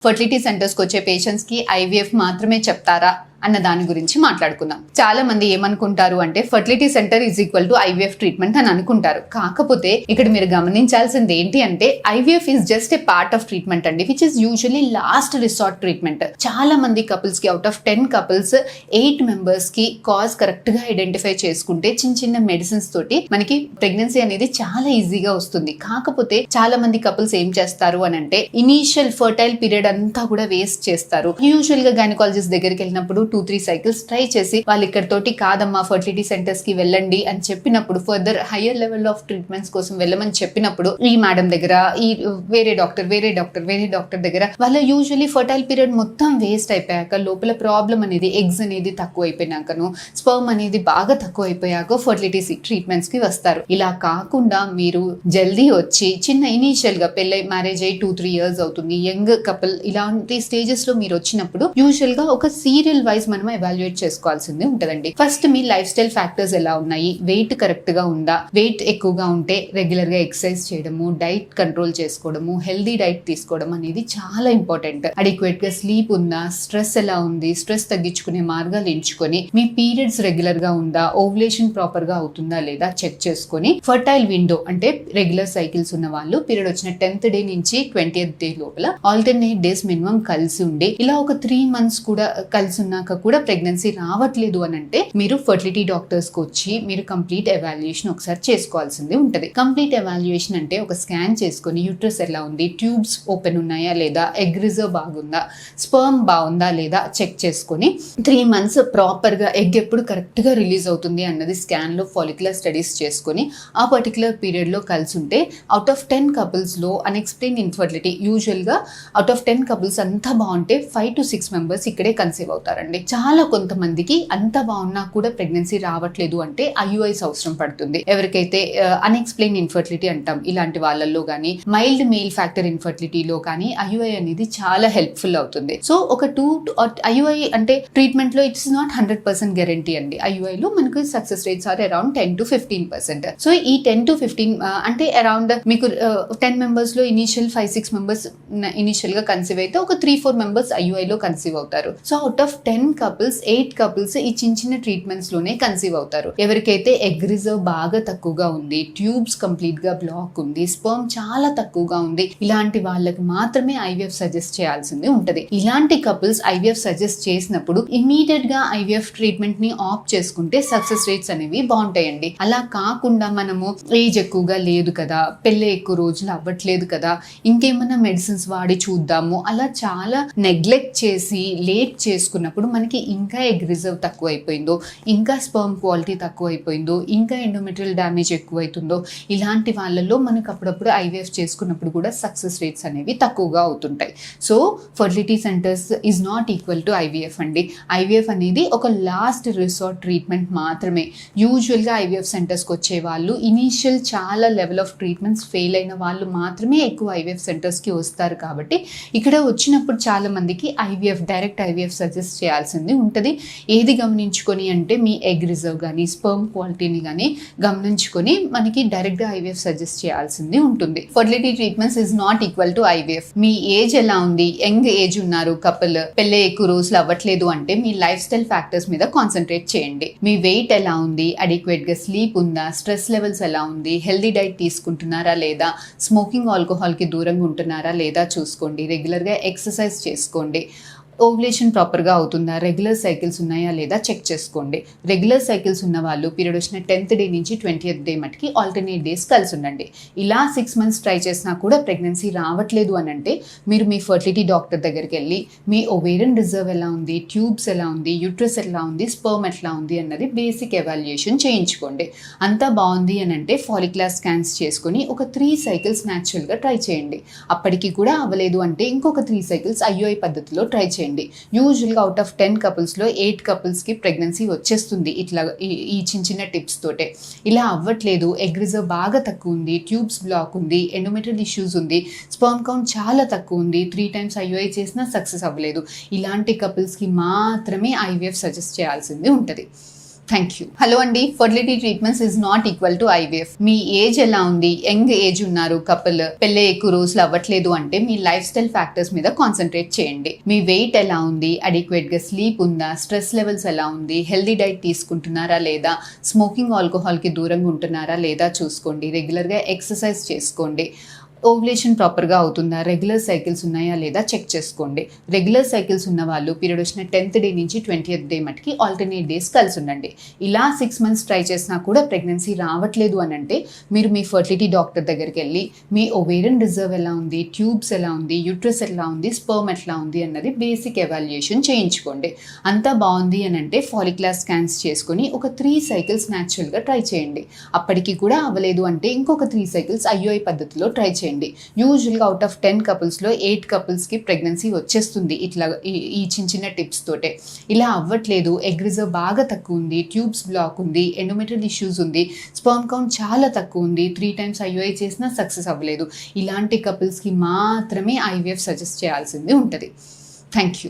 Fertility సెంటర్స్కి వచ్చే పేషెంట్స్కి IVF మాత్రమే చెప్తారా అన్న దాని గురించి మాట్లాడుకుందాం. చాలా మంది ఏమనుకుంటారు అంటే fertility centre is equal to IVF treatment అని అనుకుంటారు. కాకపోతే ఇక్కడ మీరు గమనించాల్సింది ఏంటి అంటే IVF is just a part of treatment అండి, which is usually last resort treatment. చాలా మంది కపుల్స్ కి అవుట్ ఆఫ్ 10 కపుల్స్ 8 మెంబర్స్ కి కాజ్ కరెక్ట్ గా ఐడెంటిఫై చేసుకుంటే చిన్న చిన్న మెడిసిన్స్ తోటి మనకి ప్రెగ్నెన్సీ అనేది చాలా ఈజీగా వస్తుంది. కాకపోతే చాలా మంది కపుల్స్ ఏం చేస్తారు అని అంటే ఇనీషియల్ ఫర్టైల్ పీరియడ్ అంతా కూడా వేస్ట్ చేస్తారు. యూజువల్ గా గైనకాలజిస్ట్ దగ్గరికి వెళ్ళినప్పుడు 2-3 సైకిల్స్ ట్రై చేసి వాళ్ళు ఇక్కడతోటి కాదమ్మా ఫర్టిలిటీ సెంటర్స్ కి వెళ్ళండి అని చెప్పినప్పుడు, further higher level of treatments కోసం వెళ్ళమని చెప్పినప్పుడు ఈ మేడం దగ్గర ఈ వేరే డాక్టర్ దగ్గర వాళ్ళ యూజువల్లీ ఫర్టైల్ పీరియడ్ మొత్తం వేస్ట్ అయిపోయాక, లోపల ప్రాబ్లం అనేది ఎగ్స్ అనేది తక్కువ అయిపోయినాకను, స్పర్మ్ అనేది బాగా తక్కువ అయిపోయాక ఫర్టిలిటీ ట్రీట్మెంట్స్ కి వస్తారు. ఇలా కాకుండా మీరు జల్దీ వచ్చి చిన్న ఇనీషియల్ గా పెళ్ళై మ్యారేజ్ అయ్యి 2-3 ఇయర్స్ అవుతుంది, యంగ్ కపుల్ ఇలాంటి స్టేజెస్ లో మీరు వచ్చినప్పుడు యూజువల్ గా ఒక సీరియల్ వైజ్ మనం ఎవాల్యుయేట్ చేసుకోవాల్సింది ఉంటదండి. ఫస్ట్ మీ లైఫ్ స్టైల్ ఫ్యాక్టర్స్ ఎలా ఉన్నాయి, వెయిట్ కరెక్ట్ గా ఉందా, వెయిట్ ఎక్కువగా ఉంటే రెగ్యులర్ గా ఎక్సర్సైజ్ చేయడము, డైట్ కంట్రోల్ చేసుకోవడము, హెల్దీ డైట్ తీసుకోవడం అనేది చాలా ఇంపార్టెంట్. అడిక్వేట్ గా స్లీప్ ఉందా, స్ట్రెస్ ఎలా ఉంది, స్ట్రెస్ తగ్గించుకునే మార్గాలు ఎంచుకొని, మీ పీరియడ్స్ రెగ్యులర్ గా ఉందా, ఓవ్యులేషన్ ప్రాపర్ గా అవుతుందా లేదా చెక్ చేసుకొని, ఫర్టైల్ విండో అంటే రెగ్యులర్ సైకిల్స్ ఉన్న వాళ్ళు పీరియడ్ వచ్చిన 10th డే నుంచి 20th డే లోపల ఆల్టర్నేట్ డేస్ మినిమం కలిసి ఉండి, ఇలా ఒక 3 months కూడా కలిసి ఉన్నాక కూడా ప్రెగ్నెన్సీ రావట్లేదు అని అంటే మీరు ఫర్టిలిటీ డాక్టర్స్ కి వచ్చి మీరు కంప్లీట్ ఎవాల్యుయేషన్ ఒకసారి చేసుకోవాల్సింది ఉంటది. కంప్లీట్ ఎవాల్యుయేషన్ అంటే ఒక స్కాన్ చేసుకొని యూట్రస్ ఎలా ఉంది, ట్యూబ్స్ ఓపెన్ ఉన్నాయా లేదా, ఎగ్ రిజర్వ్ బాగుందా, స్పర్మ్ బాగుందా లేదా చెక్ చేసుకొని 3 months ప్రాపర్ గా ఎగ్ ఎప్పుడు కరెక్ట్ గా రిలీజ్ అవుతుంది అన్నది స్కాన్ లో ఫాలిక్యులర్ స్టడీస్ చేసుకొని ఆ పర్టికులర్ పీరియడ్ లో కలిసి ఉంటే అవుట్ ఆఫ్ 10 కపుల్స్ లో అన్ఎక్స్ప్లెయిన్ ఇన్ఫర్టిలిటీ యూజువల్ గా అవుట్ ఆఫ్ 10 కపుల్స్ అంతా బాగుంటే 5 to 6 members ఇక్కడే కన్సీవ్ అవుతారండి. చాలా కొంతమందికి అంత బాగున్నా కూడా ప్రెగ్నెన్సీ రావట్లేదు అంటే ఐయుఐస్ అవసరం పడుతుంది. ఎవరికైతే అన్ఎక్స్ప్లెయిన్ ఇన్ఫర్టిలిటీ అంటాం ఇలాంటి వాళ్ళల్లో గానీ, మైల్డ్ మేల్ ఫ్యాక్టర్ ఇన్ఫర్టిలిటీలో కానీ ఐయుఐ అనేది చాలా హెల్ప్ఫుల్ అవుతుంది. సో ఒక ఐయుఐ అంటే ట్రీట్మెంట్ లో ఇట్స్ నాట్ 100% గ్యారంటీ అండి. ఐయుఐ లో మనకు success rates are around 10 to 15%. So ఈ 10 to 15 అంటే అరౌండ్ మీకు 10 members లో ఇనిషియల్ 5-6 members ఇనిషియల్ గా కన్సీవ్ అయితే ఒక 3-4 members ఐయుఐ లో కన్సీవ్ అవుతారు. So out of 10 couples 8 couples ఈ చిన్న ట్రీట్మెంట్స్ లోనే కన్సీవ్ అవుతారు. ఎవరికైతే ఎగ్ రిజర్వ్ బాగా తక్కువగా ఉంది, ట్యూబ్స్ కంప్లీట్ గా బ్లాక్ ఉంది, స్పర్మ్ చాలా తక్కువగా ఉంది, ఇలాంటి వాళ్ళకి మాత్రమే ఐవీఎఫ్ సజెస్ట్ చేయాల్సింది ఉంటది. ఇలాంటి కపుల్స్ ఐవీఎఫ్ సజెస్ట్ చేసినప్పుడు ఇమీడియట్ గా ఐవీఎఫ్ ట్రీట్మెంట్ ని ఆప్ చేసుకుంటే సక్సెస్ రేట్స్ అనేవి బాగుంటాయండి. అలా కాకుండా మనము ఏజ్ ఎక్కువగా లేదు కదా, పెళ్ళి ఎక్కువ రోజులు అవ్వట్లేదు కదా, ఇంకేమైనా మెడిసిన్స్ వాడి చూద్దాము, అలా చాలా నెగ్లెక్ట్ చేసి లేట్ చేసుకున్నప్పుడు మనకి ఇంకా ఎగ్ రిజర్వ్ తక్కువ అయిపోయిందో, ఇంకా స్పర్మ్ క్వాలిటీ తక్కువ అయిపోయిందో, ఇంకా ఎండోమెట్రియల్ డ్యామేజ్ ఎక్కువ అవుతుందో, ఇలాంటి వాళ్ళల్లో మనకు అప్పుడప్పుడు ఐవీఎఫ్ చేసుకున్నప్పుడు కూడా సక్సెస్ రేట్స్ అనేవి తక్కువగా అవుతుంటాయి. So fertility centres is not equal to IVF అండి. ఐవీఎఫ్ అనేది ఒక లాస్ట్ రిసార్ట్ ట్రీట్మెంట్ మాత్రమే. యూజువల్గా ఐవీఎఫ్ సెంటర్స్కి వచ్చే వాళ్ళు ఇనీషియల్ చాలా లెవెల్ ఆఫ్ ట్రీట్మెంట్స్ ఫెయిల్ అయిన వాళ్ళు మాత్రమే ఎక్కువ ఐవీఎఫ్ సెంటర్స్కి వస్తారు. కాబట్టి ఇక్కడ వచ్చినప్పుడు చాలా మందికి ఐవీఎఫ్ డైరెక్ట్ ఐవీఎఫ్ సజెస్ట్ చేయాల్సింది ఉంటుంది. ఏది గమనించుకొని అంటే మీ ఎగ్ రిజర్వ్ కానీ స్పర్మ్ క్వాలిటీని కానీ గమనించుకొని మనకి డైరెక్ట్ గా ఐవీఎఫ్ సజెస్ట్ చేయాల్సింది ఉంటుంది. Fertility treatments is not equal to IVF. Me age ఎలా ఉంది, యంగ్ ఏజ్ ఉన్నారు కపుల్, పెళ్ళి ఎక్కువ రోజులు అవ్వట్లేదు అంటే మీ లైఫ్ స్టైల్ ఫ్యాక్టర్స్ మీద కాన్సన్ట్రేట్ చేయండి. మీ వెయిట్ ఎలా ఉంది, అడిక్వేట్ గా స్లీప్ ఉందా, స్ట్రెస్ లెవెల్స్ ఎలా ఉంది, హెల్దీ డైట్ తీసుకుంటున్నారా లేదా, స్మోకింగ్ ఆల్కహాల్ కి దూరంగా ఉంటున్నారా లేదా చూసుకోండి, రెగ్యులర్ గా ఎక్సర్సైజ్ చేసుకోండి, ఓవ్యులేషన్ ప్రాపర్గా అవుతుందా, రెగ్యులర్ సైకిల్స్ ఉన్నాయా లేదా చెక్ చేసుకోండి. రెగ్యులర్ సైకిల్స్ ఉన్న వాళ్ళు పీరియడ్ వచ్చిన 10th డే నుంచి 20th డే మటుకి ఆల్టర్నేట్ డేస్ కలిసి ఉండండి. ఇలా 6 months ట్రై చేసినా కూడా ప్రెగ్నెన్సీ రావట్లేదు అని అంటే మీరు మీ ఫర్టిలిటీ డాక్టర్ దగ్గరికి వెళ్ళి మీ ఓవేరియన్ రిజర్వ్ ఎలా ఉంది, ట్యూబ్స్ ఎలా ఉంది, యూట్రస్ ఎలా ఉంది, స్పర్మ్ ఎట్లా ఉంది అన్నది బేసిక్ ఎవాల్యుయేషన్ చేయించుకోండి. అంతా బాగుంది అని అంటే ఫాలిక్యులర్ స్కాన్స్ చేసుకొని ఒక 3 cycles న్యాచురల్గా ట్రై చేయండి. అప్పటికి కూడా అవ్వలేదు అంటే ఇంకొక 3 cycles ఐయుఐ పద్ధతిలో ట్రై చేయండి. యూజువల్గా అవుట్ ఆఫ్ 10 couples లో 8 couples కి ప్రెగ్నెన్సీ వచ్చేస్తుంది ఇట్లా ఈ చిన్న టిప్స్ తోటే. ఇలా అవ్వట్లేదు, ఎగ్ రిజర్వ్ బాగా తక్కువ ఉంది, ట్యూబ్స్ బ్లాక్ ఉంది, ఎండోమెట్రియల్ ఇష్యూస్ ఉంది, స్పర్మ్ కౌంట్ చాలా తక్కువ ఉంది, 3 times ఐయుఐ చేసినా సక్సెస్ అవ్వలేదు, ఇలాంటి couples కి మాత్రమే ఐవీఎఫ్ సజెస్ట్ చేయాల్సింది ఉంటుంది. Thank you. హలో అండి, fertility treatments is not equal to IVF. Me age ఎలా ఉంది, యంగ్ ఏజ్ ఉన్నారు కపుల్, పెళ్ళే ఎక్కువ రోజులు అవ్వట్లేదు అంటే మీ లైఫ్ స్టైల్ ఫ్యాక్టర్స్ మీద కాన్సన్ట్రేట్ చేయండి. మీ వెయిట్ ఎలా ఉంది, అడిక్వేట్ గా స్లీప్ ఉందా, స్ట్రెస్ లెవెల్స్ ఎలా ఉంది, హెల్దీ డైట్ తీసుకుంటున్నారా లేదా, స్మోకింగ్ ఆల్కహాల్ కి దూరంగా ఉంటున్నారా లేదా చూసుకోండి. రెగ్యులర్ గా ఎక్సర్సైజ్ చేసుకోండి. ఓవ్యులేషన్ ప్రాపర్గా అవుతుందా, రెగ్యులర్ సైకిల్స్ ఉన్నాయా లేదా చెక్ చేసుకోండి. రెగ్యులర్ సైకిల్స్ ఉన్న వాళ్ళు పీరియడ్ వచ్చిన 10th డే నుంచి 20th డే మటుకి ఆల్టర్నేట్ డేస్ కలిసి ఉండండి. ఇలా 6 months ట్రై చేసినా కూడా ప్రెగ్నెన్సీ రావట్లేదు అని అంటే మీరు మీ ఫర్టిలిటీ డాక్టర్ దగ్గరికి వెళ్ళి మీ ఓవేరియన్ రిజర్వ్ ఎలా ఉంది, ట్యూబ్స్ ఎలా ఉంది, యూట్రస్ ఎలా ఉంది, స్పర్మ్ ఎట్లా ఉంది అన్నది బేసిక్ ఎవాల్యుయేషన్ చేయించుకోండి. అంతా బాగుంది అని అంటే ఫాలిక్యులర్ స్కాన్స్ చేసుకొని ఒక 3 cycles న్యాచురల్గా ట్రై చేయండి. అప్పటికి కూడా అవ్వలేదు అంటే ఇంకొక 3 cycles IUI పద్ధతిలో ట్రై చేయండి. యూజువల్గా అవుట్ ఆఫ్ 10 couples-లో 8 couples-కి ప్రెగ్నెన్సీ వచ్చేస్తుంది ఇట్లా ఈ చిన్న టిప్స్ తోటే. ఇలా అవ్వట్లేదు, ఎగ్ రిజర్వ్ బాగా తక్కువ ఉంది, ట్యూబ్స్ బ్లాక్ ఉంది, ఎండోమెట్రియల్ ఇష్యూస్ ఉంది, స్పర్మ్ కౌంట్ చాలా తక్కువ ఉంది, 3 times IUI చేసినా సక్సెస్ అవ్వలేదు, ఇలాంటి కపుల్స్కి మాత్రమే IVF సజెస్ట్ చేయాల్సింది ఉంటుంది. Thank you.